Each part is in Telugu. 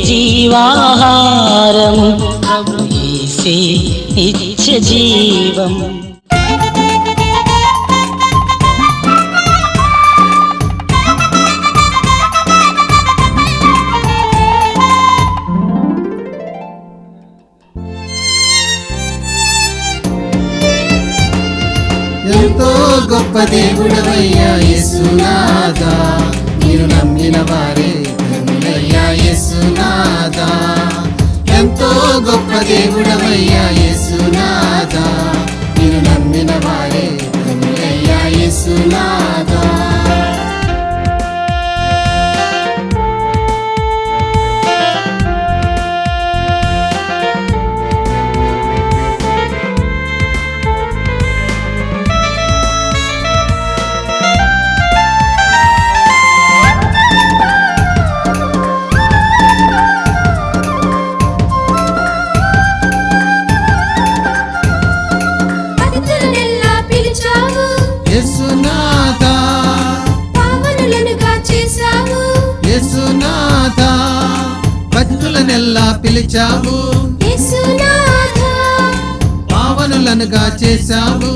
జీవాహారము ప్రభు యేసే నిత్య జీవం. ఎంతో గొప్ప దేవుడవయ్యా యేసునాథా, మీరు నమ్మిన వారే ధన్యులయ్యా యేసునాథా. ఎంతో గొప్ప దేవుడవయ్యా యేసునాథా, మీరు నమ్మిన వారే ధన్యులయ్యా యేసునాథా. యేసునాథా, పావనులనుగా చేశావు. యేసునాథా, భక్తులనెల్లా పిలిచావు. యేసునాథా, పావనులనుగా చేశావు.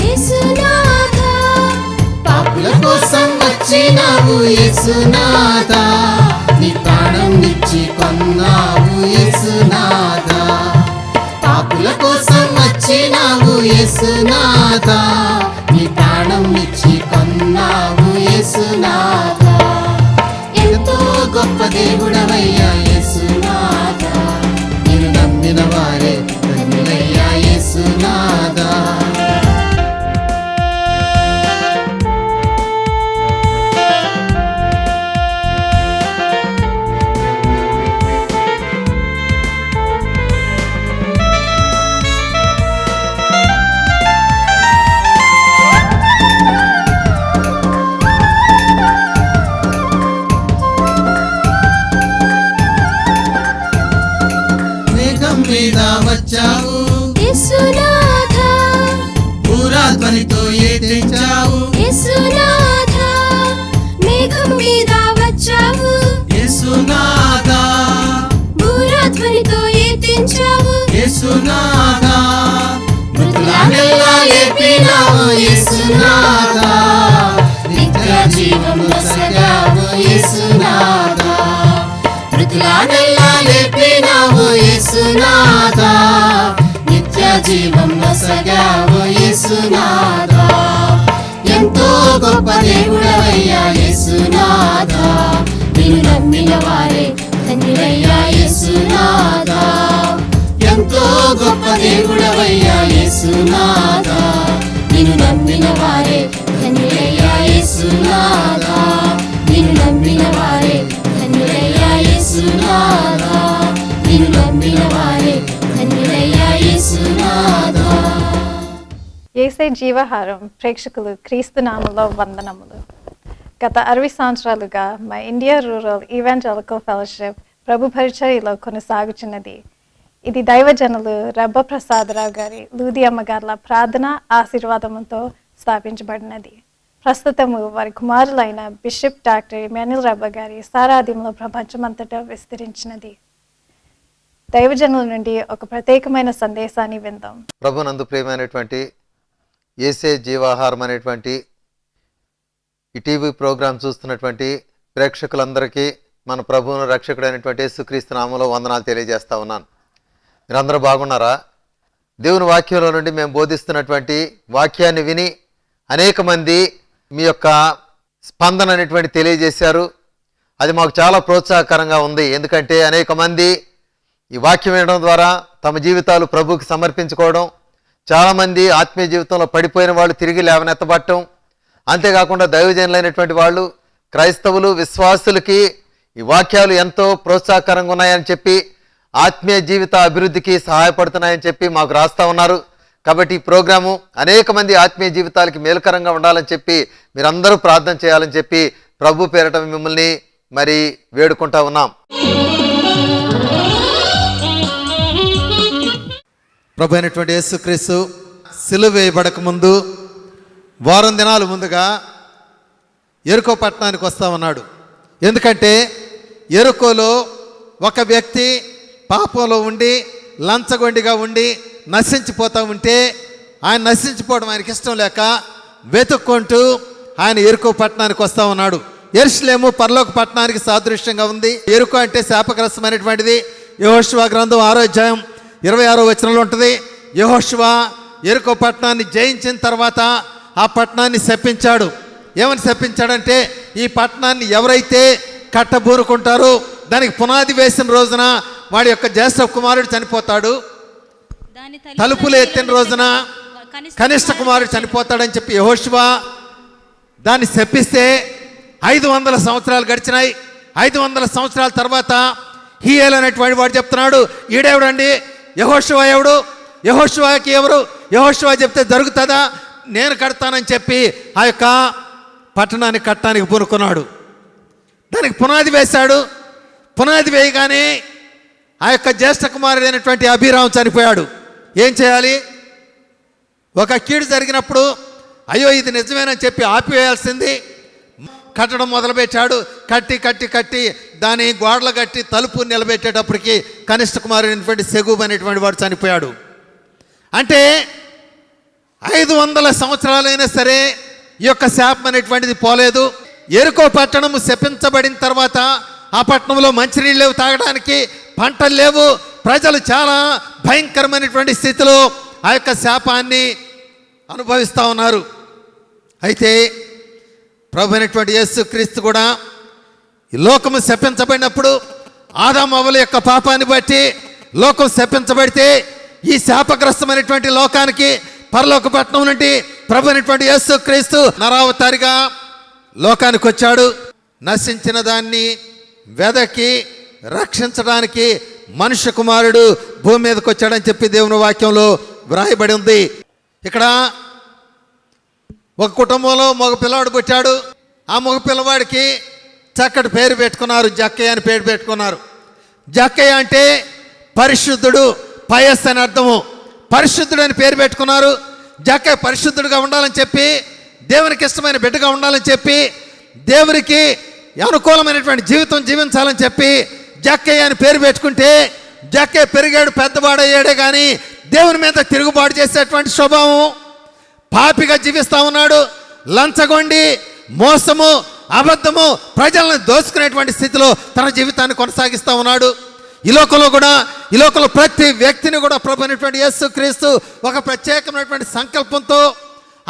యేసునాథా, పాపుల కోసం వచ్చినావు యేసునాథా, నీ ప్రాణం ఇచ్చి కొన్నావు యేసునాథా. పాపుల కోసం వచ్చినావు యేసునాథా, నీ ప్రాణం ఇచ్చి కొన్నావు యేసునాథా. ఎంతో గొప్ప దేవుడవయ్యా యేసునాథా, మీరు నమ్మిన వారే ధన్యులయ్యా యేసునాథా. మేఘం మీద వచ్చావు, యేసునాథా, పూరాధ్వనితో ఏతించావు. యేసునాథా, మేఘం మీద వచ్చావు. యేసునాథా, భూరాధ్వనితో ఏతించావు. యేసునాథా, మృతులనెల్లా లేపినావు యేసునాథా, నిత్య జీవం నొసగావు యేసునాథా. మృతులనెల్లా లేపినావు యేసునాథా, నిత్య జీవం నొసగావు యేసునాథా. ఎంతో గొప్ప దేవుడవయ్యా యేసునాథా, నిన్ను నమ్మిన వారే ధన్యులయ్యా యేసునాథా. ఎంతో గొప్ప దేవుడవయ్యా యేసునాథా, నిన్ను నమ్మిన వారే ధన్యులయ్యా యేసునాథా. నిన్ను నమ్మిన వారే ధన్యులయ్యా యేసునాథా, నిన్ను నమ్మిన వారే ధన్యులయ్యా యేసునాథా. యేసే జీవాహారం ప్రేక్షకులు క్రీస్తు నామములో వందనములు. గత 60 సంవత్సరాలుగా మా ఇండియా రూరల్ ఈవాంజలికల్ ఫెలోషిప్ ప్రభు పరిచర్యలో కొనసాగుచున్నది. ఇది దైవజనులు రబ్బ ప్రసాదరావు గారి లూది అమ్మగారుల ప్రార్థన ఆశీర్వాదంతో స్థాపించబడినది. ప్రస్తుతము వారి కుమారులైన బిషప్ డాక్టర్ ఇమాన్యుల్ రబ్బ గారి సారాధ్యంలో ప్రపంచమంతటా విస్తరించినది. దైవజనుల నుండి ఒక ప్రత్యేకమైన సందేశాన్ని విందాం. ప్రభునందు ప్రియమైనటువంటి యేసే జీవాహారం అనేటువంటి ఈ టీవీ ప్రోగ్రాం చూస్తున్నటువంటి ప్రేక్షకులందరికీ మన ప్రభువును రక్షకుడైనటువంటి యేసుక్రీస్తు నామములో వందనాలు తెలియజేస్తా ఉన్నాను. మీరందరూ బాగున్నారా? దేవుని వాక్యంలో నుండి మేము బోధిస్తున్నటువంటి వాక్యాన్ని విని అనేక మంది మీ యొక్క స్పందన అనేటువంటి తెలియజేశారు. అది మాకు చాలా ప్రోత్సాహకరంగా ఉంది. ఎందుకంటే అనేక మంది ఈ వాక్యం వినడం ద్వారా తమ జీవితాలు ప్రభువుకి సమర్పించుకోవడం, చాలామంది ఆత్మీయ జీవితంలో పడిపోయిన వాళ్ళు తిరిగి లేవనెత్తబట్టడం, అంతేకాకుండా దైవజనులైనటువంటి వాళ్ళు క్రైస్తవులు విశ్వాసులకి ఈ వాక్యాలు ఎంతో ప్రోత్సాహకరంగా ఉన్నాయని చెప్పి ఆత్మీయ జీవిత అభివృద్ధికి సహాయపడుతున్నాయని చెప్పి మాకు రాస్తూ ఉన్నారు. కాబట్టి ఈ ప్రోగ్రాము అనేక మంది ఆత్మీయ జీవితాలకి మేలుకరంగా ఉండాలని చెప్పి మీరందరూ ప్రార్థన చేయాలని చెప్పి ప్రభు పేరట మిమ్మల్ని మరి వేడుకుంటా ఉన్నాం. ప్రభు అయినటువంటి యేసుక్రీస్తు సిలువ వేయబడక ముందు వారం దినాలు ముందుగా ఎరుకో పట్టణానికి వస్తా ఉన్నాడు. ఎందుకంటే ఎరుకోలో ఒక వ్యక్తి పాపంలో ఉండి లంచగొండిగా ఉండి నశించిపోతూ ఉంటే ఆయన నశించిపోవడం ఆయనకి ఇష్టం లేక వెతుక్కుంటూ ఆయన ఎరుకో పట్టణానికి వస్తూ ఉన్నాడు. యెరూషలేము పరలోక పట్టణానికి సాదృశ్యంగా ఉంది. ఎరుకో అంటే శాపగ్రస్తమైనటువంటిది. యెహోషువ గ్రంథం 6వ అధ్యాయం 26వ వచనంలో ఉంటుంది. యెహోషువ ఎరుకో పట్టణాన్ని జయించిన తర్వాత ఆ పట్టణాన్ని శపించాడు. ఏమని శపించాడంటే, ఈ పట్టణాన్ని ఎవరైతే కట్టబూరుకుంటారో దానికి పునాది వేసిన రోజున వాడి యొక్క జ్యేష్ఠ కుమారుడు చనిపోతాడు, తలుపులు ఎత్తిన రోజున కనిష్ట కుమారుడు చనిపోతాడని చెప్పి యెహోషువ దాన్ని శపిస్తే 500 సంవత్సరాలు గడిచినాయి. 500 సంవత్సరాల తర్వాత హీయేలు అనేటువంటి వాడు చెప్తున్నాడు, ఈడెవడండి, యెహోషువ ఎవడు, యెహోషువకి ఎవరు, యెహోషువ చెప్తే జరుగుతుందా, నేను కడతానని చెప్పి ఆ యొక్క పట్టణాన్ని కట్టడానికి పూనుకున్నాడు. దానికి పునాది వేశాడు. పునాది వేయగానే ఆ యొక్క జ్యేష్ఠ కుమారుడు అయినటువంటి అభిరామ్ చనిపోయాడు. ఏం చేయాలి? ఒక కీడు జరిగినప్పుడు అయ్యో ఇది నిజమేనని చెప్పి ఆపివేయాల్సింది. కట్టడం మొదలుపెట్టాడు. కట్టి కట్టి కట్టి దాని గోడలు కట్టి తలుపు నిలబెట్టేటప్పటికి కనిష్ట కుమారుడైనటువంటి సెగూబు అనేటువంటి వాడు చనిపోయాడు. అంటే 500 సంవత్సరాలైనా సరే ఈ యొక్క శాపం అనేటువంటిది పోలేదు. ఎరుకో పట్టణము శపించబడిన తర్వాత ఆ పట్టణంలో మంచినీళ్ళు లేవు, తాగడానికి పంటలు లేవు. ప్రజలు చాలా భయంకరమైనటువంటి స్థితిలో ఆ యొక్క శాపాన్ని అనుభవిస్తూ ఉన్నారు. అయితే ప్రభు అయినటువంటి యేసుక్రీస్తు కూడా ఈ లోకము శపించబడినప్పుడు ఆదాము అవ్వల యొక్క పాపాన్ని బట్టి లోకం శపించబడితే ఈ శాపగ్రస్తమైనటువంటి లోకానికి పరలోక పట్టణం నుండి ప్రభు అయినటువంటి యేసుక్రీస్తు నరావతారిగా లోకానికి వచ్చాడు. నశించిన దాన్ని వెదకి రక్షించడానికి మనుష్య కుమారుడు భూమి మీదకి వచ్చాడని చెప్పి దేవుని వాక్యంలో వ్రాయబడి ఉంది. ఇక్కడ ఒక కుటుంబంలో మగ పిల్లవాడు పుట్టాడు. ఆ మగ పిల్లవాడికి చక్కటి పేరు పెట్టుకున్నారు, జక్కయ్య అని పేరు పెట్టుకున్నారు. జక్కయ్య అంటే పరిశుద్ధుడు, పయస్ అని అర్థము. పరిశుద్ధుడు అని పేరు పెట్టుకున్నారు. జక్కయ్య పరిశుద్ధుడుగా ఉండాలని చెప్పి, దేవునికి ఇష్టమైన బిడ్డగా ఉండాలని చెప్పి, దేవునికి అనుకూలమైనటువంటి జీవితం జీవించాలని చెప్పి జక్కయ్య అని పేరు పెట్టుకుంటే జక్కయ్య పెరిగాడు, పెద్దవాడయ్యాడే కానీ దేవుని మీద తిరుగుబాటు చేసేటువంటి స్వభావం, పాపిగా జీవిస్తూ ఉన్నాడు. లంచగొండి, మోసము, అబద్ధము, ప్రజలను దోచుకునేటువంటి స్థితిలో తన జీవితాన్ని కొనసాగిస్తూ ఉన్నాడు. ఈ లోకంలో ప్రతి వ్యక్తిని కూడా ప్రభు అయినటువంటి యేసుక్రీస్తు ఒక ప్రత్యేకమైనటువంటి సంకల్పంతో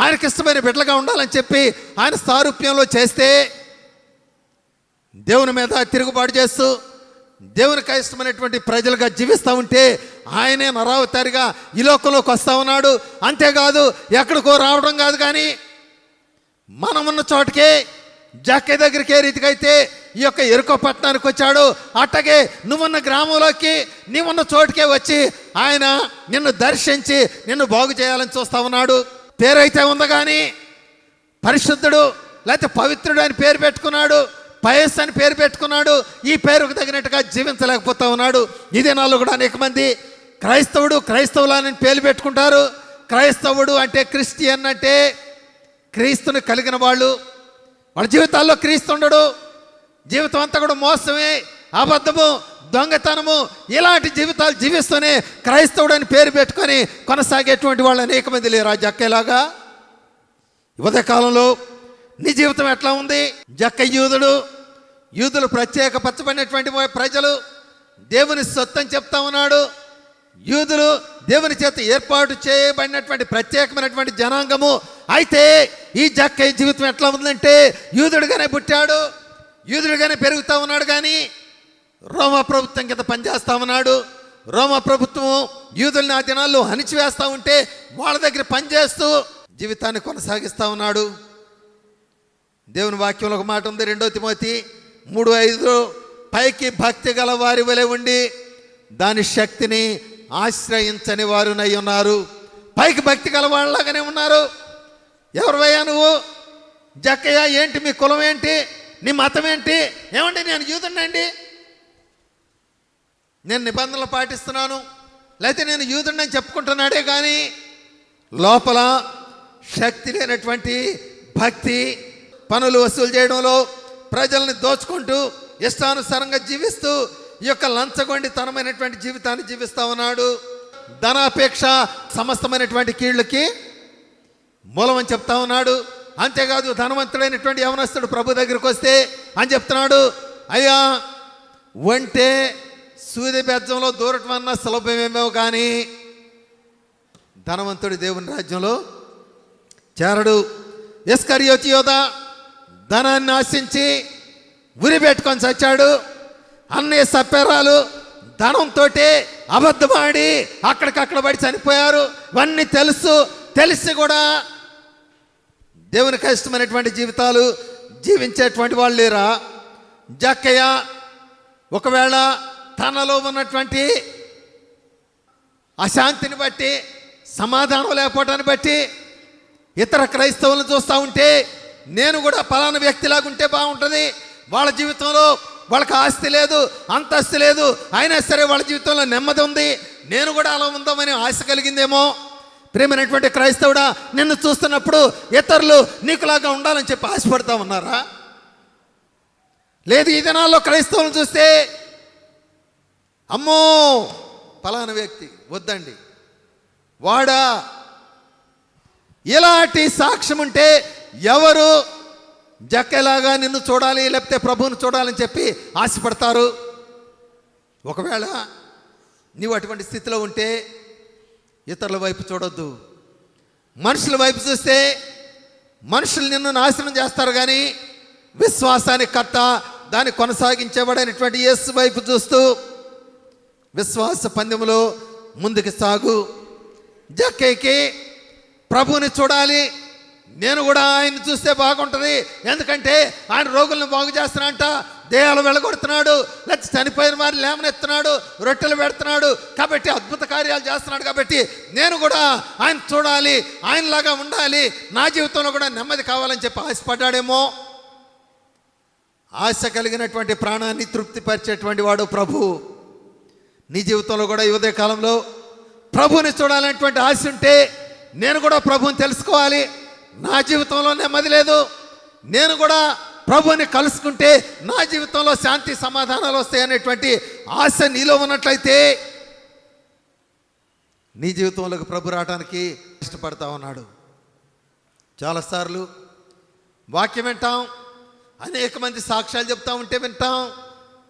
ఆయనకి ఇష్టమైన బిడ్డలుగా ఉండాలని చెప్పి ఆయన సారూప్యంలో చేస్తే దేవుని మీద తిరుగుబాటు చేస్తూ దేవునికి ఇష్టమైనటువంటి ప్రజలుగా జీవిస్తూ ఉంటే ఆయనే నరావతారిగా ఈ లోకంలోకి వస్తూ ఉన్నాడు. అంతేకాదు ఎక్కడికో రావడం కాదు, కానీ మనమున్న చోటకే జక్కయ్య దగ్గరికి ఏ రీతిగా అయితే ఈ యొక్క ఎరుకో పట్టణానికి వచ్చాడు, అట్టగే నువ్వున్న గ్రామంలోకి నీవున్న చోటుకే వచ్చి ఆయన నిన్ను దర్శించి నిన్ను బాగు చేయాలని చూస్తూ ఉన్నాడు. పేరైతే ఉంది కానీ పరిశుద్ధుడు లేకపోతే పవిత్రుడు అని పేరు పెట్టుకున్నాడు, పయస్ అని పేరు పెట్టుకున్నాడు. ఈ పేరుకు తగినట్టుగా జీవించలేకపోతా ఉన్నాడు. ఇదే నాలో కూడా అనేక మంది క్రైస్తవులని పేరు పెట్టుకుంటారు. క్రైస్తవుడు అంటే క్రిస్టియన్ అంటే క్రీస్తుని కలిగిన వాళ్ళు. వాళ్ళ జీవితాల్లో క్రీస్తు ఉండడు. జీవితం అంతా కూడా మోసమే, అబద్ధము, దొంగతనము, ఇలాంటి జీవితాలు జీవిస్తూనే క్రైస్తవుడు అని పేరు పెట్టుకొని కొనసాగేటువంటి వాళ్ళు అనేక మంది లేరు. జక్కయ్యలాగా ఉదయకాలంలో నీ జీవితం ఎట్లా ఉంది? జక్కయ్య యూదులు ప్రత్యేకపరచబడినటువంటి ప్రజలు, దేవుని సొత్తు అని చెప్తా ఉన్నాడు. యూదులు దేవుని చేత ఏర్పాటు చేయబడినటువంటి ప్రత్యేకమైనటువంటి జనాంగము. అయితే ఈ జక్కయ్య జీవితం ఎట్లా ఉందంటే యూదుడుగానే పుట్టాడు, యూదుడుగానే పెరుగుతూ ఉన్నాడు, కానీ రోమా ప్రభుత్వం కింద పనిచేస్తూ ఉన్నాడు. రోమా ప్రభుత్వం యూదుల్ని ఆ దినాల్లో అణిచివేస్తూ ఉంటే వాళ్ళ దగ్గర పనిచేస్తూ జీవితాన్ని కొనసాగిస్తూ ఉన్నాడు. దేవుని వాక్యంలో ఒక మాట ఉంది, 2 తిమోతి 3:5, పైకి భక్తి గల వారి వలె ఉండి దాని శక్తిని ఆశ్రయించని వారునై ఉన్నారు. పైకి భక్తి గల వాళ్ళలాగానే ఉన్నారు. ఎవరివయ్యా నువ్వు? జక్కయ్య, ఏంటి మీ కులం ఏంటి, నీ మతం ఏంటి? ఏమంటే నేను యూదుడినండి, నేను నిబంధనలు పాటిస్తున్నాను, లేకపోతే నేను యూదుడిని చెప్పుకుంటున్నాడే కానీ లోపల శక్తి లేనటువంటి భక్తి, పనులు వసూలు చేయడంలో ప్రజల్ని దోచుకుంటూ ఇష్టానుసారంగా జీవిస్తూ ఈ యొక్క లంచగొండితనమైనటువంటి జీవితాన్ని జీవిస్తా ఉన్నాడు. ధనాపేక్ష సమస్తమైనటువంటి కీళ్ళకి మూలమని చెప్తా ఉన్నాడు. అంతేకాదు ధనవంతుడైనటువంటి యవనస్తుడు ప్రభు దగ్గరికి వస్తే అని చెప్తున్నాడు, అయ్యా వంటే సూది బెజ్జంలో దూరటం అన్న సులభమేమో కానీ ధనవంతుడి దేవుని రాజ్యంలో చేరడు. ఇస్కరియోతు యోధ ధనాన్ని ఆశించి ఉరి పెట్టుకొని చచ్చాడు. అన్నయ్య సప్పెరాలు ధనంతో అబద్ధమాడి అక్కడికక్కడ పడి చనిపోయారు. ఇవన్నీ తెలిసి కూడా దేవునికి ఇష్టమైనటువంటి జీవితాలు జీవించేటువంటి వాళ్ళు లేరా? జక్కయ్య ఒకవేళ తనలో ఉన్నటువంటి అశాంతిని బట్టి, సమాధానం లేకపోవటాన్ని బట్టి ఇతర క్రైస్తవులను చూస్తూ ఉంటే నేను కూడా పలానా వ్యక్తిలాగా ఉంటే బాగుంటుంది, వాళ్ళ జీవితంలో వాళ్ళకి ఆస్తి లేదు, అంతస్తు లేదు, అయినా సరే వాళ్ళ జీవితంలో నెమ్మది ఉంది, నేను కూడా అలా ఉందామని ఆశ కలిగిందేమో. ప్రేమైనటువంటి క్రైస్తవుడా, నిన్ను చూస్తున్నప్పుడు ఇతరులు నీకులాగా ఉండాలని చెప్పి ఆశపడతా ఉన్నారా? లేదు, ఈ దినాల్లో క్రైస్తవులను చూస్తే అమ్మో పలానా వ్యక్తి వద్దండి, వాడా, ఇలాంటి సాక్ష్యం ఉంటే ఎవరు జక్కేలాగా నిన్ను చూడాలి లేకపోతే ప్రభువుని చూడాలని చెప్పి ఆశపడతారు. ఒకవేళ నీవు అటువంటి స్థితిలో ఉంటే ఇతరుల వైపు చూడొద్దు. మనుషుల వైపు చూస్తే మనుషులు నిన్ను నాశనం చేస్తారు, కానీ విశ్వాసానికి కర్త దాన్ని కొనసాగించేవాడైనటువంటి యేసు వైపు చూస్తూ విశ్వాస పందెంలో ముందుకు సాగు. జక్కేకి ప్రభువుని చూడాలి, నేను కూడా ఆయన్ని చూస్తే బాగుంటుంది, ఎందుకంటే ఆయన రోగులను బాగు చేస్తున్నాడంట, దేహాలు వెళ్ళగొడుతున్నాడు, లేకపోతే చనిపోయిన వారిని లేవనెత్తున్నాడు, రొట్టెలు పెడుతున్నాడు, కాబట్టి అద్భుత కార్యాలు చేస్తున్నాడు, కాబట్టి నేను కూడా ఆయన చూడాలి, ఆయనలాగా ఉండాలి, నా జీవితంలో కూడా నెమ్మది కావాలని చెప్పి ఆశపడ్డాడేమో. ఆశ కలిగినటువంటి ప్రాణాన్ని తృప్తిపరిచేటువంటి వాడు ప్రభు. నీ జీవితంలో కూడా ఈ ఉదయ కాలంలో ప్రభువుని చూడాలనేటువంటి ఆశ ఉంటే నేను కూడా ప్రభువుని తెలుసుకోవాలి, నా జీవితంలో నెమ్మది లేదు, నేను కూడా ప్రభువుని కలుసుకుంటే నా జీవితంలో శాంతి సమాధానాలు వస్తాయి అనేటువంటి ఆశ నీలో ఉన్నట్లయితే నీ జీవితంలోకి ప్రభు రావడానికి ఇష్టపడతా ఉన్నాడు. చాలాసార్లు వాక్యం వింటాం, అనేక మంది సాక్ష్యాలు చెప్తా ఉంటే వింటాం,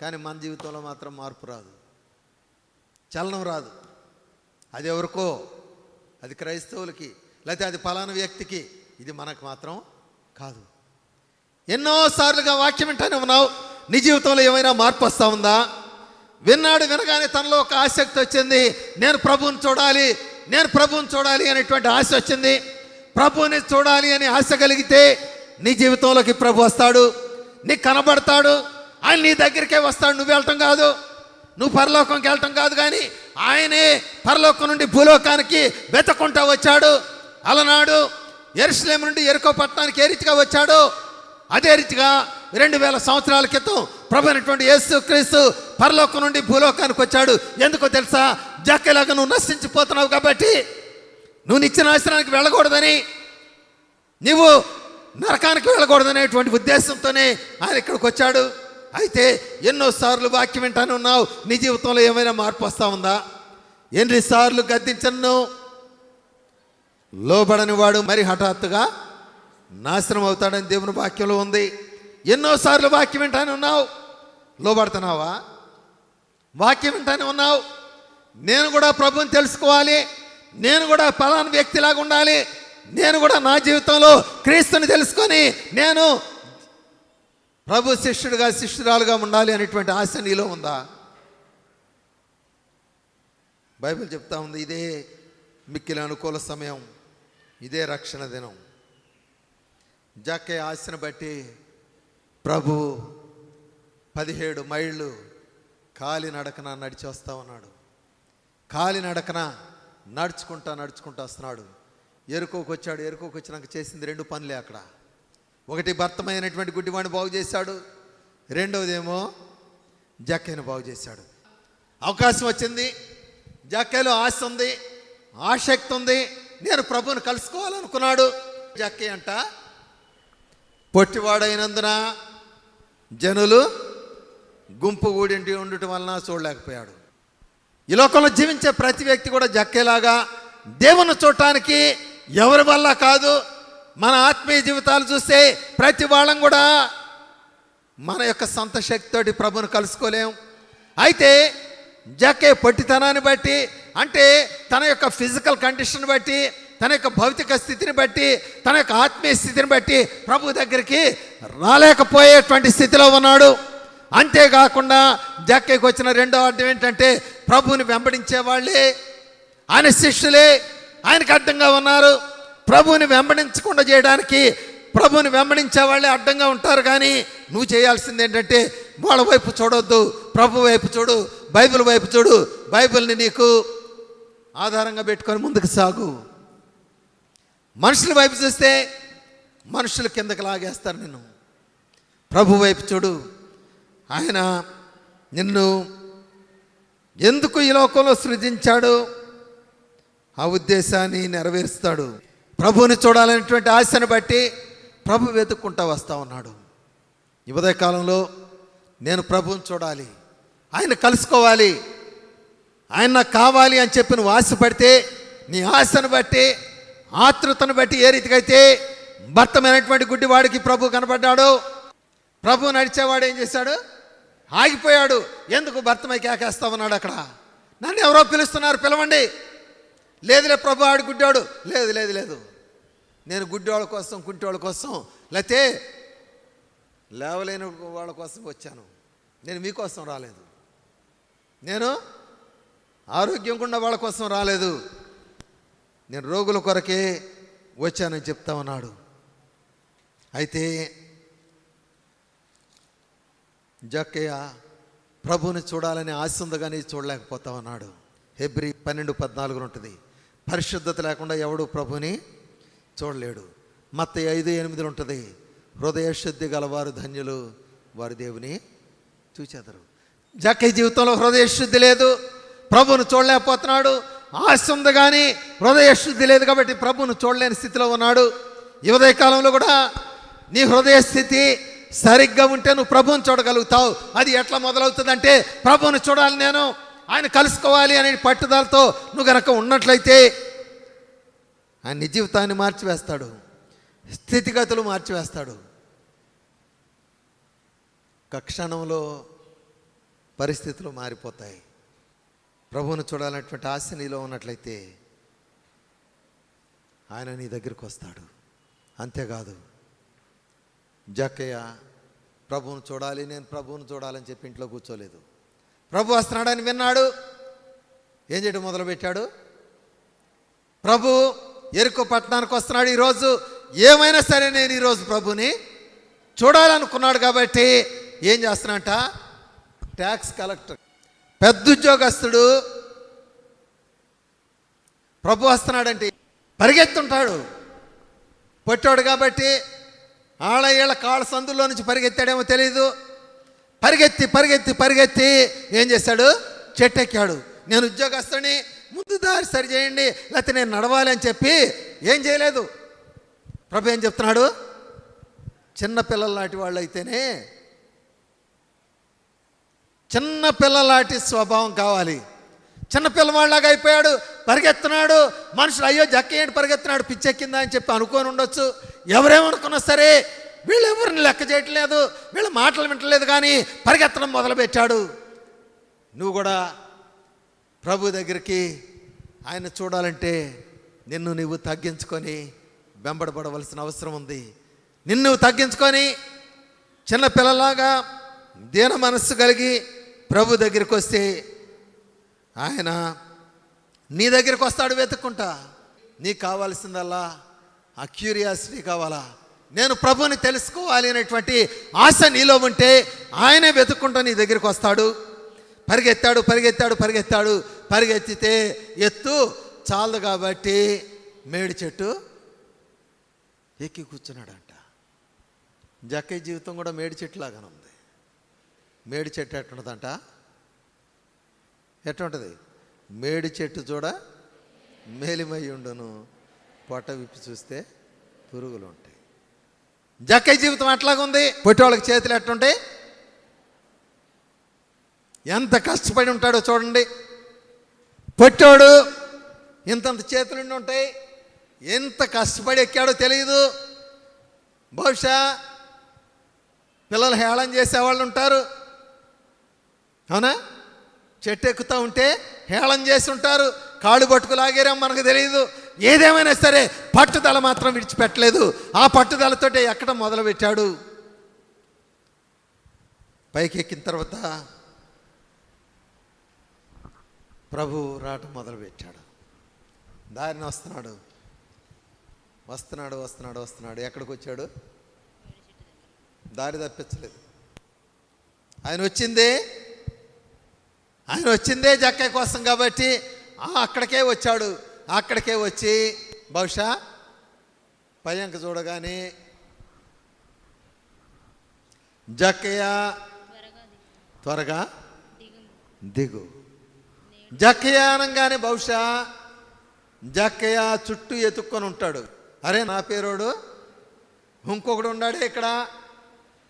కానీ మన జీవితంలో మాత్రం మార్పు రాదు, చలనం రాదు. అది ఎవరికో, అది క్రైస్తవులకి, లేకపోతే అది పలానా వ్యక్తికి, ఇది మనకు మాత్రం కాదు. ఎన్నోసార్లుగా వాక్యం వింటానే ఉన్నావు, నీ జీవితంలో ఏమైనా మార్పు వస్తూ ఉందా? వినగానే తనలో ఒక ఆసక్తి వచ్చింది, నేను ప్రభువుని చూడాలి, నేను ప్రభువుని చూడాలి అనేటువంటి ఆశ వచ్చింది. ప్రభువుని చూడాలి అని ఆశ కలిగితే నీ జీవితంలోకి ప్రభు వస్తాడు, నీకు కనబడతాడు, ఆయన నీ దగ్గరికే వస్తాడు. నువ్వు వెళ్ళటం కాదు, నువ్వు పరలోకంకి వెళ్ళటం కాదు, కానీ ఆయనే పరలోకం నుండి భూలోకానికి వెతకుంటా వచ్చాడు. అలనాడు యెరూషలేము నుండి యెరికో పట్టణానికి ఏ రీతిగా వచ్చాడో అదే రీతిగా 2000 సంవత్సరాల క్రితం ప్రభు అయినటువంటి యేసు క్రీస్తు పరలోకం నుండి భూలోకానికి వచ్చాడు. ఎందుకో తెలుసా? జక్కేలాగా నువ్వు నశించిపోతున్నావు కాబట్టి, నువ్వు నిత్య నాశనానికి వెళ్ళకూడదని, నీవు నరకానికి వెళ్ళకూడదనేటువంటి ఉద్దేశంతోనే ఆయన ఇక్కడికి వచ్చాడు. అయితే ఎన్నోసార్లు వాక్యం వింటానే ఉన్నావు, నీ జీవితంలో ఏమైనా మార్పు వస్తూ ఉందా? ఎన్నిసార్లు గద్దించను, లోబడని వాడు మరి హఠాత్తుగా నాశనం అవుతాడని దేవుని వాక్యంలో ఉంది. ఎన్నోసార్లు వాక్యం వింటానే ఉన్నావు, లోబడుతున్నావా? వాక్యం వింటానే ఉన్నావు, నేను కూడా ప్రభువుని తెలుసుకోవాలి, నేను కూడా పలానా వ్యక్తిలాగా ఉండాలి, నేను కూడా నా జీవితంలో క్రీస్తుని తెలుసుకొని నేను ప్రభు శిష్యుడిగా శిష్యురాలుగా ఉండాలి అనేటువంటి ఆశ నీలో ఉందా? బైబిల్ చెప్తా ఉంది, ఇదే మిక్కిలి అనుకూల సమయం, ఇదే రక్షణ దినం. జక్కయ్య ఆశను బట్టి ప్రభు 17 మైళ్ళు కాలినడకన నడిచి వస్తూ ఉన్నాడు. కాలినడకన నడుచుకుంటా వస్తున్నాడు. ఎరుకోకు వచ్చాడు. ఎరుకోకు వచ్చినాక చేసింది 2 పనులే అక్కడ. ఒకటి భర్తమైనటువంటి గుడ్డివాడిని బాగు చేశాడు, రెండవదేమో జక్కయ్యను బాగు చేశాడు. అవకాశం వచ్చింది, జక్కయ్యలో ఆశ ఉంది, ఆసక్తి ఉంది, నేను ప్రభువుని కలుసుకోవాలనుకున్నాడు. జక్కయ్య అంట పొట్టివాడైనందున జనులు గుంపు ఊడింటి ఉండటం వలన చూడలేకపోయాడు. ఈ లోకంలో జీవించే ప్రతి వ్యక్తి కూడా జక్కేలాగా దేవుని చూడటానికి ఎవరి వల్ల కాదు. మన ఆత్మీయ జీవితాలు చూస్తే ప్రతి వాళ్ళం కూడా మన యొక్క సొంత శక్తితోటి ప్రభుని కలుసుకోలేం. అయితే జక్కే పొట్టితనాన్ని బట్టి, అంటే తన యొక్క ఫిజికల్ కండిషన్ బట్టి, తన యొక్క భౌతిక స్థితిని బట్టి, తన యొక్క ఆత్మీయ స్థితిని బట్టి ప్రభు దగ్గరికి రాలేకపోయేటువంటి స్థితిలో ఉన్నాడు. అంతేకాకుండా జక్కేకి వచ్చిన రెండో అర్థం ఏంటంటే ప్రభువుని వెంబడించే వాళ్ళే, ఆయన శిష్యులే ఆయనకు అడ్డంగా ఉన్నారు. ప్రభువుని వెంబడించకుండా చేయడానికి ప్రభువుని వెంబడించే వాళ్ళే అడ్డంగా ఉంటారు. కానీ నువ్వు చేయాల్సింది ఏంటంటే వాళ్ళ వైపు చూడొద్దు, ప్రభు వైపు చూడు, బైబిల్ వైపు చూడు. బైబిల్ని నీకు ఆధారంగా పెట్టుకొని ముందుకు సాగు. మనుషుల వైపు చూస్తే మనుషులు కిందకి లాగేస్తారు నిన్ను. ప్రభు వైపు చూడు, ఆయన నిన్ను ఎందుకు ఈ లోకంలో సృజించాడు ఆ ఉద్దేశాన్ని నెరవేరుస్తాడు. ప్రభువుని చూడాలనేటువంటి ఆశను బట్టి ప్రభు వెతుక్కుంటా వస్తూ ఉన్నాడు. ఈ ఉదయకాలంలో నేను ప్రభువుని చూడాలి, ఆయన కలుసుకోవాలి, ఆయన నాకు కావాలి అని చెప్పి నువ్వు ఆశపడితే, నీ ఆశను బట్టి, ఆతృతను బట్టి ఏ రీతికైతే భర్తమైనటువంటి గుడ్డివాడికి ప్రభు కనపడ్డాడు, ప్రభు నడిచేవాడు ఏం చేశాడు? ఆగిపోయాడు. ఎందుకు? భర్తమై కేకేస్తా ఉన్నాడు. అక్కడ నన్ను ఎవరో పిలుస్తున్నారు, పిలవండి. లేదులే ప్రభు, ఆడు గుడ్డాడు. లేదు లేదు లేదు, నేను గుడ్డివాళ్ళ కోసం, కుంటివాళ్ళ కోసం, లేతే లేవలేని వాళ్ళ కోసం వచ్చాను. నేను మీకోసం రాలేదు, నేను ఆరోగ్యంగా ఉన్న వాళ్ళ కోసం రాలేదు, నేను రోగుల కొరకే వచ్చానని చెప్తా ఉన్నాడు. అయితే జక్కయ్య ప్రభువుని చూడాలని ఆశ ఉంది కానీ చూడలేకపోతా ఉన్నాడు. హెబ్రీ 12:14 ఉంటుంది, పరిశుద్ధత లేకుండా ఎవడు ప్రభుని చూడలేడు. మత్తయి 5:8 ఉంటుంది, హృదయ శుద్ధి గలవారు ధన్యులు, వారి దేవుని చూచెదరు. జక్కయ్య జీవితంలో హృదయ శుద్ధి లేదు, ప్రభువును చూడలేకపోతున్నాడు. ఆశ ఉంది కానీ హృదయ శుద్ధి లేదు కాబట్టి ప్రభువును చూడలేని స్థితిలో ఉన్నాడు. ఈ ఉదయ కాలంలో కూడా నీ హృదయ స్థితి సరిగ్గా ఉంటే నువ్వు ప్రభువుని చూడగలుగుతావు. అది ఎట్లా మొదలవుతుందంటే, ప్రభువుని చూడాలి, నేను ఆయన కలుసుకోవాలి అనే పట్టుదలతో నువ్వు కనుక ఉన్నట్లయితే ఆయన నీ జీవితాన్ని మార్చివేస్తాడు, స్థితిగతులు మార్చివేస్తాడు. ఒక క్షణంలో పరిస్థితులు మారిపోతాయి. ప్రభువుని చూడాలనేటువంటి ఆశ నీలో ఉన్నట్లయితే ఆయన నీ దగ్గరికి వస్తాడు. అంతేకాదు, జక్కయ్య ప్రభువును చూడాలి, నేను ప్రభువును చూడాలని చెప్పి ఇంట్లో కూర్చోలేదు. ప్రభు వస్తున్నాడని విన్నాడు, ఏం చేయడం మొదలుపెట్టాడు? ప్రభు ఎరుకో పట్టణానికి వస్తున్నాడు ఈరోజు, ఏమైనా సరే నేను ఈరోజు ప్రభుని చూడాలనుకున్నాడు. కాబట్టి ఏం చేస్తున్నాడంట? ట్యాక్స్ కలెక్టర్, పెద్ద ఉద్యోగస్తుడు ప్రభు వస్తున్నాడంటే పరిగెత్తుంటాడు. పొట్టాడు కాబట్టి ఆళ్ళ ఏళ్ళ కాళ్ళ సందుల్లో నుంచి పరిగెత్తాడేమో తెలియదు. పరిగెత్తి పరిగెత్తి పరిగెత్తి ఏం చేశాడు? చెట్టెక్కాడు. నేను ఉద్యోగస్తుని, ముందు దారి సరి చేయండి, లేకపోతే నేను నడవాలి అని చెప్పి ఏం చేయలేదు. ప్రభు ఏం చెప్తున్నాడు? చిన్నపిల్లల లాంటి వాళ్ళు అయితేనే, చిన్న పిల్లలాంటి స్వభావం కావాలి. చిన్న పిల్లవాళ్ళలాగా అయిపోయాడు, పరిగెత్తున్నాడు. మనుషులు అయ్యో జక్కేయండి పరిగెత్తున్నాడు, పిచ్చెక్కిందా అని చెప్పి అనుకొని ఉండొచ్చు. ఎవరేమనుకున్నా సరే వీళ్ళు ఎవరిని లెక్క చేయట్లేదు, వీళ్ళ మాటలు వింటలేదు, కానీ పరిగెత్తడం మొదలుపెట్టాడు. నువ్వు కూడా ప్రభు దగ్గరికి ఆయన చూడాలంటే నిన్ను నువ్వు తగ్గించుకొని వెంబడబడవలసిన అవసరం ఉంది. నిన్ను తగ్గించుకొని చిన్న పిల్లలాగా దీన మనస్సు కలిగి ప్రభు దగ్గరికి వస్తే ఆయన నీ దగ్గరికి వస్తాడు వెతుక్కుంటా. నీకు కావాల్సిందల్లా ఆ క్యూరియాసిటీ కావాలా, నేను ప్రభుని తెలుసుకోవాలి అనేటువంటి ఆశ నీలో ఉంటే ఆయనే వెతుక్కుంటా నీ దగ్గరికి వస్తాడు. పరిగెత్తాడు పరిగెత్తాడు పరిగెత్తాడు, పరిగెత్తితే ఎత్తు చాలదు కాబట్టి మేడి చెట్టు ఎక్కి కూర్చున్నాడంట. జక్కయ్య జీవితం కూడా మేడి చెట్టు లాగానే ఉంది. మేడి చెట్టు ఎట్టుంటుందంట? ఎట్టుంటుంది? మేడి చెట్టు చూడ మేలిమై ఉండును, పొట్ట విప్పి చూస్తే పురుగులు ఉంటాయి. జక్కయ్య జీవితం అట్లాగుంది. పొట్టి వాళ్ళకి చేతులు ఎట్టుంటాయి? ఎంత కష్టపడి ఉంటాడో చూడండి. పొట్టోడు ఇంతంత చేతులుండి ఉంటాయి, ఎంత కష్టపడి ఎక్కాడో తెలియదు. బహుశా పిల్లలు హేళన చేసేవాళ్ళు ఉంటారు, అవునా? చెట్టు ఎక్కుతూ ఉంటే హేళన చేసి ఉంటారు, కాళ్ళు పట్టుకు లాగారేమో మనకు తెలియదు. ఏదేమైనా సరే పట్టుదల మాత్రం విడిచిపెట్టలేదు. ఆ పట్టుదలతోటే ఎక్కడం మొదలుపెట్టాడు. పైకి ఎక్కిన తర్వాత ప్రభు రావటం మొదలుపెట్టాడు. దారిని వస్తున్నాడు. ఎక్కడికి వచ్చాడు? దారి తప్పించలేదు. ఆయన వచ్చిందే జక్కయ్య కోసం కాబట్టి అక్కడికే వచ్చాడు. అక్కడికే వచ్చి బహుశా పైకి చూడగానే జక్కయ్య త్వరగా దిగు. జక్కయ్య అనగానే బహుశా జక్కయ్య చుట్టూ ఎత్తుక్కొని ఉంటాడు. అరే నా పేరోడు ఇంకొకడు ఉన్నాడే ఇక్కడ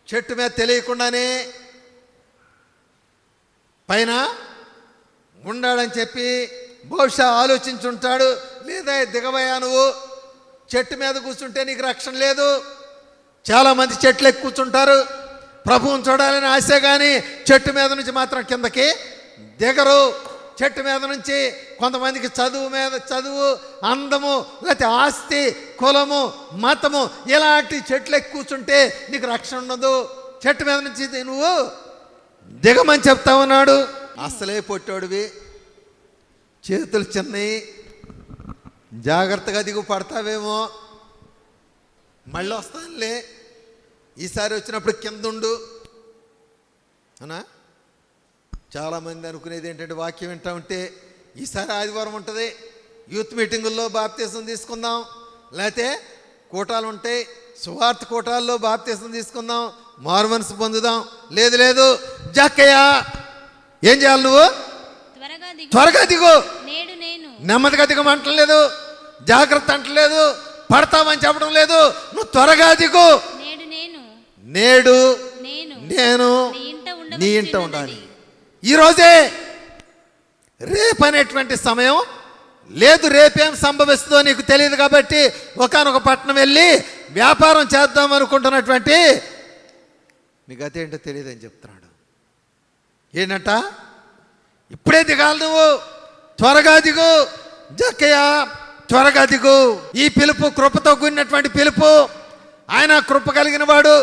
చెట్టు మీద తెలియకుండానే పైన ఉండాడని చెప్పి బహుశా ఆలోచించుంటాడు. లేదా దిగబోయా, నువ్వు చెట్టు మీద కూర్చుంటే నీకు రక్షణ లేదు. చాలామంది చెట్లు ఎక్కి కూర్చుంటారు, ప్రభువుని చూడాలని ఆశ, కానీ చెట్టు మీద నుంచి మాత్రం కిందకి దిగరు. చెట్టు మీద నుంచి కొంతమందికి చదువు, అందము, లేకపోతే ఆస్తి, కులము, మతము, ఇలాంటి చెట్లు ఎక్కి కూర్చుంటే నీకు రక్షణ ఉండదు. చెట్టు మీద నుంచి నువ్వు దిగమని చెప్తా ఉన్నాడు. అసలే పొట్టోడివి, చేతులు చిన్నవి, జాగ్రత్తగా దిగు, పడతావేమో, మళ్ళీ వస్తానులే, ఈసారి వచ్చినప్పుడు కింద ఉండు అనా. చాలామంది అనుకునేది ఏంటంటే వాక్యం వింటా ఉంటే ఈసారి ఆదివారం ఉంటుంది, యూత్ మీటింగుల్లో బాప్తీసం తీసుకుందాం, లేకపోతే కూటాలు ఉంటాయి, సువార్త కూటాల్లో బాప్తీసం తీసుకుందాం, మారు మనసు పొందుదాం. లేదు, జక్కయ్య ఏం చేయాలి? నువ్వు త్వరగా దిగు. నెమ్మదిగా దిగమంటలేదు, జాగ్రత్త అంటలేదు, పడతామని చెప్పడం లేదు. నువ్వు త్వరగా దిగు. నేడు నేను నీ ఇంట ఉండాలి. ఈరోజే, రేపు అనేటువంటి సమయం లేదు. రేపేం సంభవిస్తుందో నీకు తెలియదు కాబట్టి ఒకానొక పట్టణం వెళ్ళి వ్యాపారం చేద్దాం అనుకుంటున్నటువంటి నీ గతి ఏంటో తెలియదని చెప్తున్నాడు. ఏంటంట? ఇప్పుడే దిగాలి, నువ్వు త్వరగా దిగు. జక్కయ్య త్వరగా దిగు. ఈ పిలుపు కృపతో కూడినటువంటి పిలుపు. ఆయన కృప కలిగిన వాడు,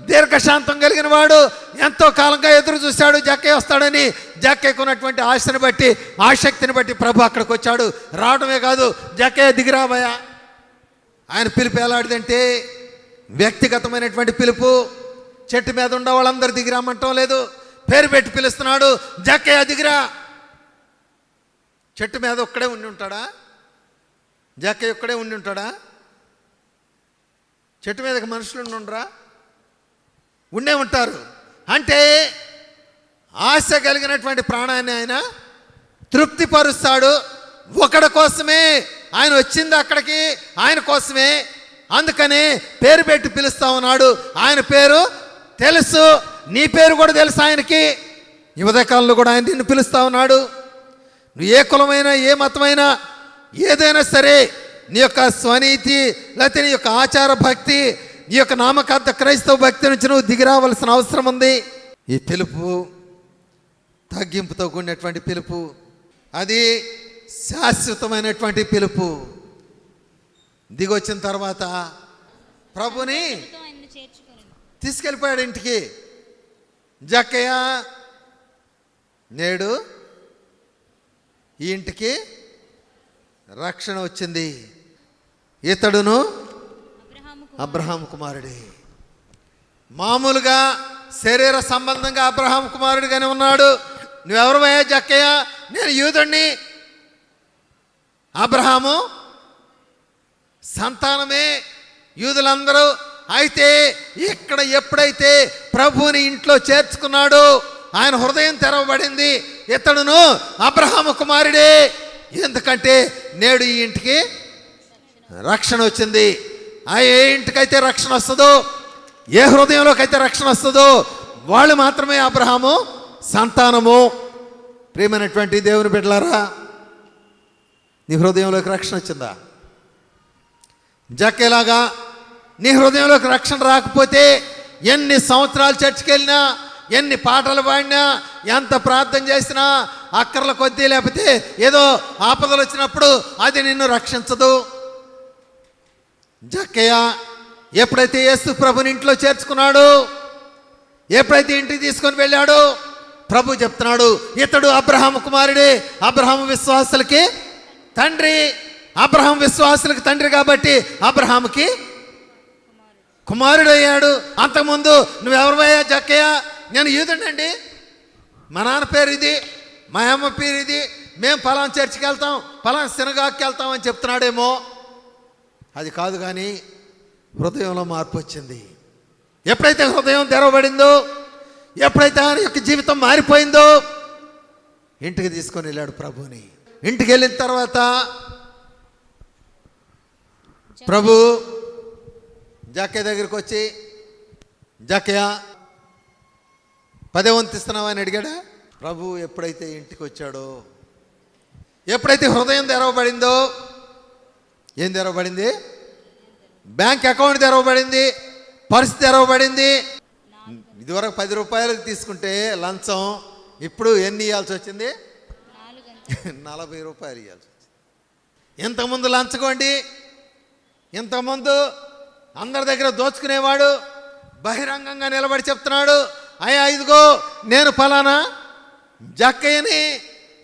దీర్ఘశాంతం కలిగిన వాడు. ఎంతో కాలంగా ఎదురు చూశాడు జక్కయ్య వస్తాడని. జక్కయ్యకు ఉన్నటువంటి ఆశని బట్టి, ఆసక్తిని బట్టి ప్రభు అక్కడికి వచ్చాడు. రావడమే కాదు, జక్కయ్య దిగిరాబోయా. ఆయన పిలుపు ఎలాంటిదంటే వ్యక్తిగతమైనటువంటి పిలుపు. చెట్టు మీద ఉన్న వాళ్ళందరూ దిగిరామంటాం లేదు, పేరు పెట్టి పిలుస్తున్నాడు. జక్కయ్య దిగిరా. చెట్టు మీద ఒక్కడే ఉండి ఉంటాడా? జక్కయ్య ఒక్కడే ఉండి ఉంటాడా? చెట్టు మీదకి మనుషులు ఉండరా? ఉండే ఉంటారు. అంటే ఆశ కలిగినటువంటి ప్రాణాన్ని ఆయన తృప్తిపరుస్తాడు. ఒకడి కోసమే ఆయన వచ్చింది అక్కడికి, ఆయన కోసమే. అందుకనే పేరు పెట్టి పిలుస్తా ఉన్నాడు. ఆయన పేరు తెలుసు, నీ పేరు కూడా తెలుసు ఆయనకి. ఈ ఉదయకాలంలో కూడా ఆయన నిన్ను పిలుస్తా ఉన్నాడు. నువ్వు ఏ కులమైనా, ఏ మతమైనా, ఏదైనా సరే, నీ యొక్క స్వనీతి, లేకపోతే నీ యొక్క ఆచార భక్తి, నీ యొక్క నామకార్థ క్రైస్తవ భక్తి నుంచి నువ్వు దిగిరావలసిన అవసరం ఉంది. ఈ పిలుపు తగ్గింపుతో కూడినటువంటి పిలుపు, అది శాశ్వతమైనటువంటి పిలుపు. దిగొచ్చిన తర్వాత ప్రభుని తీసుకెళ్ళిపోయాడు ఇంటికి. జక్కయ్య నేడు ఈ ఇంటికి రక్షణ వచ్చింది. ఇతడును అబ్రహాము కుమారుడే. మామూలుగా శరీర సంబంధంగా అబ్రహాము కుమారుడిగానే ఉన్నాడు. నువ్వెవరువయ్యా జక్కయ్య? నేను యూదుణ్ణి, అబ్రహాము సంతానమే, యూదులందరూ. అయితే ఇక్కడ ఎప్పుడైతే ప్రభువుని ఇంట్లో చేర్చుకున్నాడో ఆయన హృదయం తెరవబడింది. ఇతడును అబ్రహాము కుమారుడే, ఎందుకంటే నేడు ఈ ఇంటికి రక్షణ వచ్చింది. ఏ ఇంటికైతే రక్షణ వస్తుందో, ఏ హృదయంలోకి అయితే రక్షణ వస్తుందో వాళ్ళు మాత్రమే అబ్రహాము సంతానము. ప్రియమైనటువంటి దేవుని బిడ్డలారా, నీ హృదయంలోకి రక్షణ వచ్చిందా? జక్కేలాగా నీ హృదయంలోకి రక్షణ రాకపోతే ఎన్ని సంవత్సరాలు చర్చికి వెళ్ళినా, ఎన్ని పాటలు పాడినా, ఎంత ప్రార్థన చేసినా అక్కర్ల కొద్దీ, లేకపోతే ఏదో ఆపదలు వచ్చినప్పుడు అది నిన్ను రక్షించదు. జక్కయ్య ఎప్పుడైతే యేసు ప్రభుని ఇంట్లో చేర్చుకున్నాడు, ఎప్పుడైతే ఇంటికి తీసుకొని వెళ్ళాడు, ప్రభు చెప్తున్నాడు, ఇతడు అబ్రహాము కుమారుడే, అబ్రహాము విశ్వాసులకి తండ్రి. అబ్రహాం విశ్వాసులకు తండ్రి కాబట్టి అబ్రహాముకి కుమారుడు అయ్యాడు. అంతకుముందు నువ్వెవరివయ్యా జక్కయ్య? నేను యూదుడినండి, మా నాన్న పేరు ఇది, మా అమ్మ పేరు ఇది, మేము పలానా చర్చికి వెళ్తాం, పలానా సినగాకి వెళ్తాం అని చెప్తున్నాడేమో. అది కాదు, కానీ హృదయంలో మార్పు వచ్చింది. ఎప్పుడైతే హృదయం తెరవబడిందో, ఎప్పుడైతే ఆయన యొక్క జీవితం మారిపోయిందో, ఇంటికి తీసుకొని వెళ్ళాడు ప్రభుని. ఇంటికి వెళ్ళిన తర్వాత ప్రభు జక్కయ్య దగ్గరికి వచ్చి, జక్కయ్య 10వ వంతు ఇస్తున్నావా అని అడిగాడా? ప్రభు ఎప్పుడైతే ఇంటికి వచ్చాడో, ఎప్పుడైతే హృదయం తెరవబడిందో, ఏం తెరవబడింది? బ్యాంక్ అకౌంట్ తెరవబడింది, పర్సు తెరవబడింది. ఇదివరకు 10 రూపాయలకు తీసుకుంటే లంచం, ఇప్పుడు ఎన్ని ఇవ్వాల్సి వచ్చింది? 40 రూపాయలు ఇవ్వాల్సి వచ్చింది. ఇంతకుముందు లంచగొండి, ఇంతకుముందు అందరి దగ్గర దోచుకునేవాడు బహిరంగంగా నిలబడి చెప్తున్నాడు, అయ్యా ఇదిగో నేను ఫలానా జక్కయ్యని,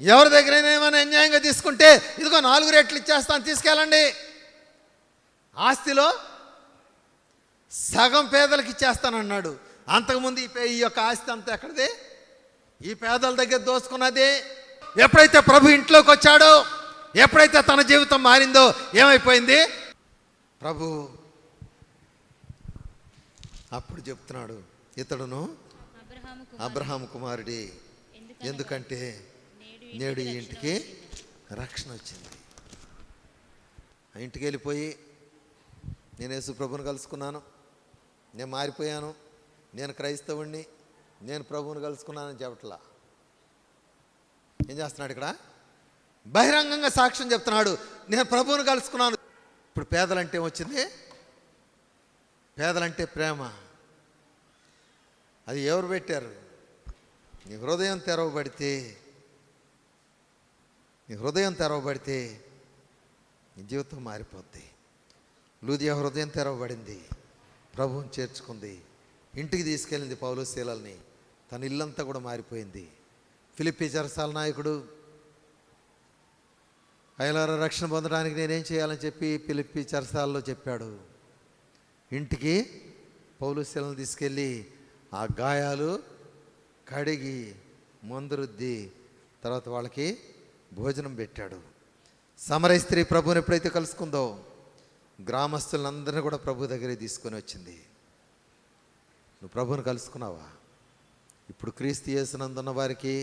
ఎవరి దగ్గరైనా ఏమైనా అన్యాయంగా తీసుకుంటే ఇదిగో 4 రెట్లు ఇచ్చేస్తాను, తీసుకెళ్ళండి. ఆస్తిలో సగం పేదలకు ఇచ్చేస్తానన్నాడు. అంతకుముందు ఈ యొక్క ఆస్తి అంతా ఎక్కడిది? ఈ పేదల దగ్గర దోచుకున్నది. ఎప్పుడైతే ప్రభు ఇంట్లోకి వచ్చాడో, ఎప్పుడైతే తన జీవితం మారిందో, ఏమైపోయింది? ప్రభు అప్పుడు చెప్తున్నాడు, ఇతడును అబ్రహాము కుమారుడి, ఎందుకంటే నేడు ఈ ఇంటికి రక్షణ వచ్చింది. ఆ ఇంటికి వెళ్ళిపోయి, నేను యేసు ప్రభువుని కలుసుకున్నాను, నేను మారిపోయాను, నేను క్రైస్తవుణ్ణి, నేను ప్రభువుని కలుసుకున్నానని చెప్పట్లా. ఏం చేస్తున్నాడు ఇక్కడ? బహిరంగంగా సాక్ష్యం చెప్తున్నాడు, నేను ప్రభువుని కలుసుకున్నాను. ఇప్పుడు పేదలంటే వచ్చింది, పేదలంటే ప్రేమ. అది ఎవరు పెట్టారు? నీ హృదయం తెరవబడితే, నీ హృదయం తెరవబడితే నీ జీవితం మారిపోద్ది. లూదియా హృదయం తెరవబడింది, ప్రభువుని చేర్చుకుంది, ఇంటికి తీసుకెళ్ళింది పౌలు శీలల్ని, తన ఇల్లంతా కూడా మారిపోయింది. ఫిలిప్పీ చెరసాల నాయకుడు అయలార రక్షణ పొందడానికి నేనేం చేయాలని చెప్పి ఫిలిప్పీ చెరసాలలో చెప్పాడు. ఇంటికి పౌలు శీలను తీసుకెళ్ళి ఆ గాయాలు కడిగి మందు రుద్ది తర్వాత వాళ్ళకి భోజనం పెట్టాడు. సమరయ స్త్రీ ప్రభువుని ఎప్పుడైతే కలుసుకుందో, గ్రామస్తులందరినీ కూడా ప్రభు దగ్గరికి తీసుకొని వచ్చింది. నువ్వు ప్రభువుని కలుసుకున్నావా? ఇప్పుడు క్రీస్తు యేసునందున్న వారికి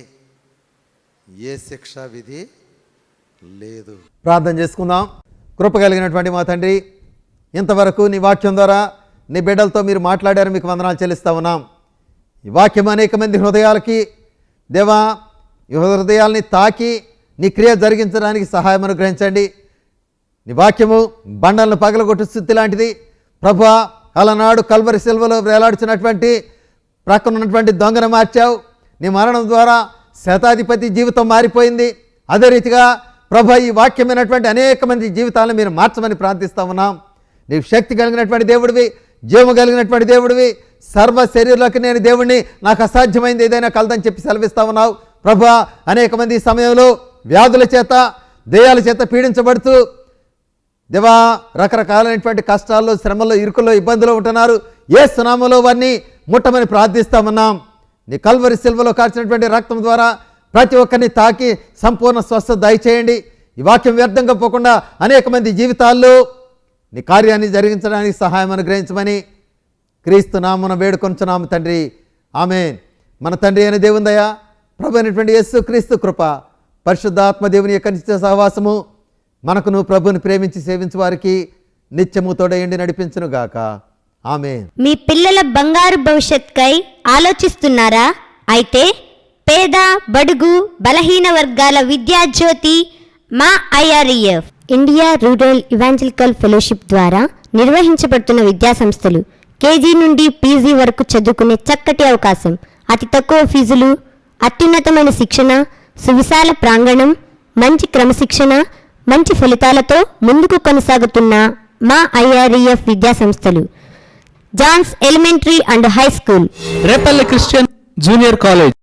ఏ శిక్షా విధి లేదు. ప్రార్థన చేసుకుందాం. కృప కలిగినటువంటి మా తండ్రి, ఇంతవరకు నీ వాక్యం ద్వారా నీ బిడ్డలతో మీరు మాట్లాడారు, మీకు వందనాలు చెల్లిస్తా ఉన్నాం. ఈ వాక్యం అనేక మంది హృదయాలకి దేవా, ఈ హృదయాల్ని తాకి నీ క్రియ జరిగించడానికి సహాయం అనుగ్రహించండి. నీ వాక్యము బండలను పగలగొట్టు స్థితి లాంటిది ప్రభువా. అలనాడు కల్వరి సిల్వలో వేలాడుచున్నటువంటి ప్రక్కన ఉన్నటువంటి దొంగను మార్చావు. నీ మరణం ద్వారా శతాధిపతి జీవితం మారిపోయింది. అదే రీతిగా ప్రభు, ఈ వాక్యమైనటువంటి అనేక మంది జీవితాలను మీరు మార్చమని ప్రార్థిస్తా ఉన్నాం. నీవు శక్తి కలిగినటువంటి దేవుడివి, జీవము కలిగినటువంటి దేవుడివి. సర్వ శరీరంలోకి నేను దేవుడిని, నాకు అసాధ్యమైంది ఏదైనా కలదని చెప్పి సెలవిస్తా ఉన్నావు ప్రభు. అనేక మంది ఈ సమయంలో వ్యాధుల చేత, దెయ్యాల చేత పీడించబడుతూ దేవా రకరకాలైనటువంటి కష్టాల్లో, శ్రమల్లో, ఇరుకుల్లో, ఇబ్బందులు ఉంటున్నారు. యేసు నామములో వారిని ముట్టమని ప్రార్థిస్తామన్నాం. నీ కల్వరి సిల్వలో కార్చినటువంటి రక్తం ద్వారా ప్రతి ఒక్కరిని తాకి సంపూర్ణ స్వస్థత దయచేయండి. ఈ వాక్యం వ్యర్థంగా పోకుండా అనేక మంది జీవితాల్లో నీ కార్యాన్ని జరిగించడానికి సహాయం అనుగ్రహించమని క్రీస్తు నామమున వేడుకొంచున్నాము తండ్రి, ఆమేన్. మన తండ్రి అయిన దేవుని దయ, ప్రభు అయినటువంటి యేసు క్రీస్తు కృప, పరిశుద్ధాత్మ దేవుని యొక్క నిత్య సహవాసము మనకును ప్రభుని ప్రేమించి సేవించు వారికి నిత్యము తోడయండి నడిపించును గాక, ఆమేన్. మీ పిల్లల బంగారు భవిష్యత్కై ఆలోచిస్తున్నారా? అయితే పేద బడుగు బలహీన వర్గాల విద్యాజ్యోతి మా ఐఆర్ఈఎఫ్ ఇండియా రూరల్ ఇవాంజలికల్ ఫెలోషిప్ ద్వారా నిర్వహించబడుతున్న విద్యాసంస్థలు కేజీ నుండి పీజీ వరకు చదువుకునే చక్కటి అవకాశం, అతి తక్కువ ఫీజులు, అత్యున్నతమైన శిక్షణ, సువిశాల ప్రాంగణం, మంచి క్రమశిక్షణ, మంచి ఫలితాలతో ముందుకు కొనసాగుతున్న మా ఐఆర్ఈఎఫ్ విద్యాసంస్థలు John's elementary and high school, Repalle Christian junior college,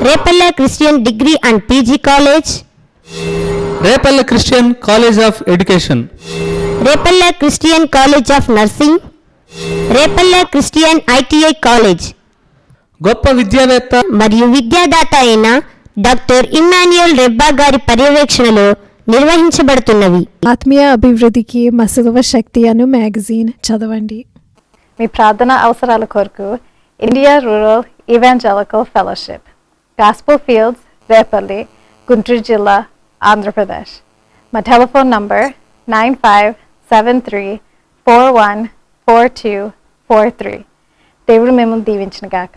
Repalle Christian degree and PG college, Repalle Christian college of education, Repalle Christian college of nursing, Repalle Christian ITI college. గొప్ప విద్యావేత్త మరియు విద్యాదాత అయిన డాక్టర్ ఇమ్మాన్యుయల్ రెబ్బా గారి పర్యవేక్షణలో నిర్వహించబడుతున్నవి. ఆత్మీయ అభివృద్ధికి మసులువ శక్తి అను మ్యాగజైన్ చదవండి. మీ ప్రార్థన అవసరాల కొరకు India rural evangelical fellowship, gospel fields, Repalle, Guntur జిల్లా, ఆంధ్రప్రదేశ్. మా టెలిఫోన్ నంబర్ 9573414243. దేవుడు మిమ్మల్ని దీవించిన గాక.